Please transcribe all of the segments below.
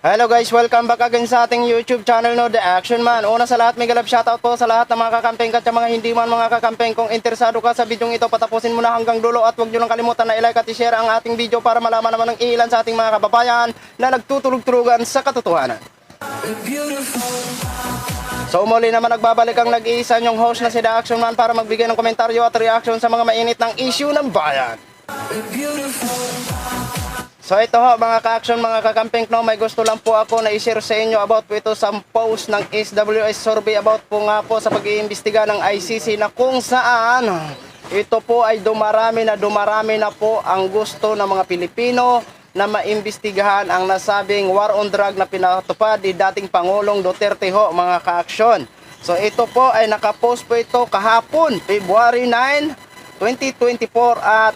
Hello guys, welcome back again sa ating YouTube channel, no, The Action Man. Una sa lahat, may galap shoutout po sa lahat ng mga kakampeng at sa mga hindi man mga kakampeng. Kung interesado ka sa videong ito, patapusin mo na hanggang dulo at huwag nyo lang kalimutan na i-like at i-share ang ating video para malaman naman ng ilan sa ating mga kababayan na nagtutulog-tulugan sa katotohanan. So muli naman nagbabalik ang nag-iisa nyong host na si The Action Man para magbigay ng komentaryo at reaction sa mga mainit ng issue ng bayan. So ito ho mga ka-action, mga kakamping, no, may gusto lang po ako na i-share sa inyo about po ito sa post ng SWS survey about po nga po sa pag-iimbestiga ng ICC na kung saan ito po ay dumarami na po ang gusto ng mga Pilipino na maimbestigahan ang nasabing war on drug na pinatupad ni dating Pangulong Duterte ho mga ka-action. So ito po ay nakapost po ito kahapon, February 9, 2024 at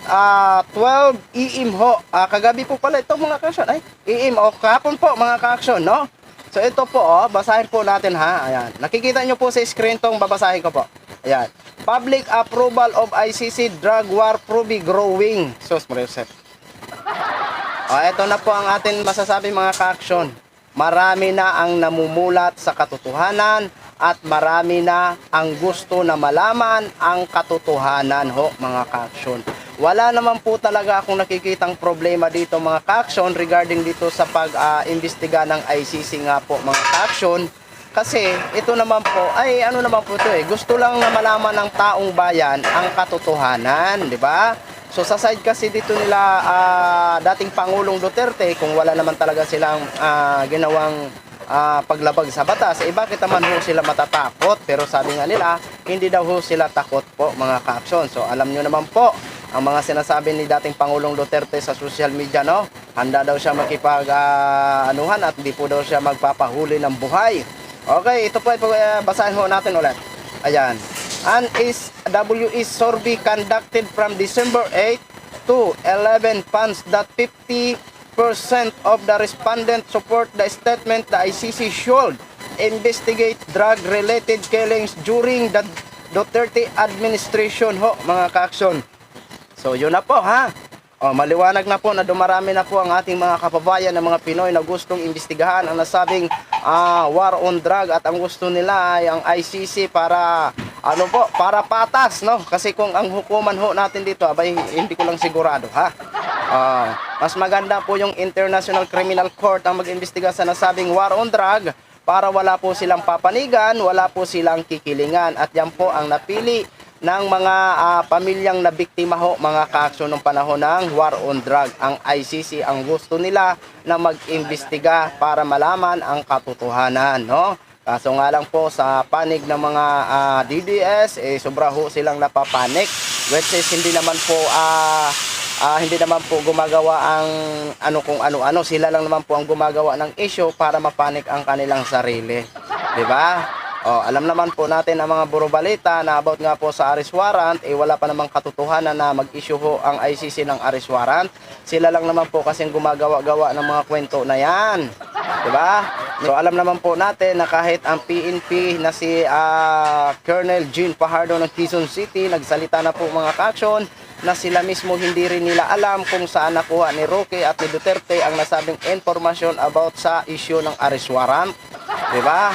12 AM ho. Kagabi po pala ito mga ka-action. Ay, AM o kahapon po mga ka-action, no? So ito po, basahin po natin ha. Ayan. Nakikita nyo po sa screen tong babasahin ko po. Ayan. Public approval of ICC drug war probe growing. Sus, Mariusep. Ito na po ang atin masasabi mga ka-action. Marami na ang namumulat sa katotohanan at marami na ang gusto na malaman ang katotohanan ho mga ka-action. Wala naman po talaga akong nakikitang problema dito mga ka-action regarding dito sa pag-imbestiga ng ICC nga po mga ka-action. Kasi ito naman po ay ano naman po ito gusto lang na malaman ng taong bayan ang katotohanan, di ba? So sa side kasi dito nila dating Pangulong Duterte, kung wala naman talaga silang ginawang paglabag sa batas, bakit naman ho sila matatakot? Pero sabi nga nila, hindi daw ho sila takot po mga ka-action. So alam nyo naman po, ang mga sinasabi ni dating Pangulong Duterte sa social media, no? Handa daw siya makipag-anuhan at hindi po daw siya magpapahuli ng buhay. Okay, ito po, basahin ho natin ulit. Ayan. An SWS survey conducted from December 8 to 11 finds that 50% of the respondents support the statement the ICC should investigate drug-related killings during the Duterte administration ho mga ka-action. So yun na po ha. Maliwanag na po na dumarami na po ang ating mga kababayan ng mga Pinoy na gustong imbestigahan ang nasabing war on drug at ang gusto nila ay ang ICC para para patas, no? Kasi kung ang hukuman ho natin dito, abay hindi ko lang sigurado ha. Mas maganda po yung International Criminal Court ang mag-imbestiga sa nasabing war on drug para wala po silang papanigan, wala po silang kikilingan at yan po ang napili ng mga pamilyang na biktima ho mga ka-action ng panahon ng war on drug. Ang ICC ang gusto nila na mag-imbestiga para malaman ang katotohanan, no? Kaso nga lang po sa panig ng mga DDS, sobra ho silang napapanik, which is hindi naman po gumagawa ang kung ano-ano. Sila lang naman po ang gumagawa ng issue para mapanik ang kanilang sarili, di ba? Alam naman po natin ang mga burobalita na about nga po sa arrest warrant, wala pa namang katotohanan na mag-issue ho ang ICC ng arrest warrant. Sila lang naman po kasing gumagawa-gawa ng mga kwento na yan, di ba? So alam naman po natin na kahit ang PNP na si Colonel Jean Fajardo ng Quezon City, nagsalita na po mga ka-action na sila mismo hindi rin nila alam kung saan nakuha ni Roque at ni Duterte ang nasabing informasyon about sa issue ng arrest warrant, di ba?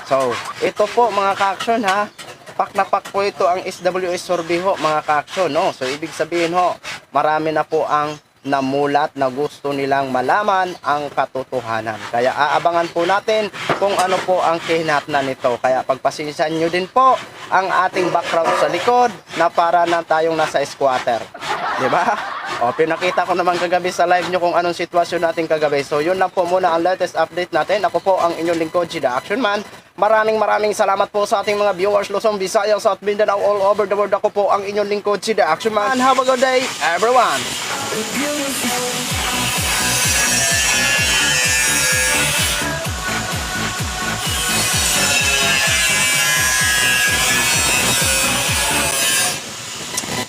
So, ito po mga ka-action ha, pak na pak po ito ang SWS survey ho mga ka-action, no? So, ibig sabihin ho, marami na po ang namulat na gusto nilang malaman ang katotohanan. Kaya aabangan po natin kung ano po ang kahinatnan nito. Kaya pagpasensyahan nyo din po ang ating background sa likod na para na tayong nasa squatter. Diba? Pinakita ko naman kagabi sa live nyo kung anong sitwasyon natin kagabi. So yun lang po muna ang latest update natin. Ako po ang inyong lingkod, si The Action Man. Maraming salamat po sa ating mga viewers Luzon, Visayas, South Mindanao, all over the world. Ako po ang inyong lingkod, si The Action Man. Have a good day, everyone! Beautiful.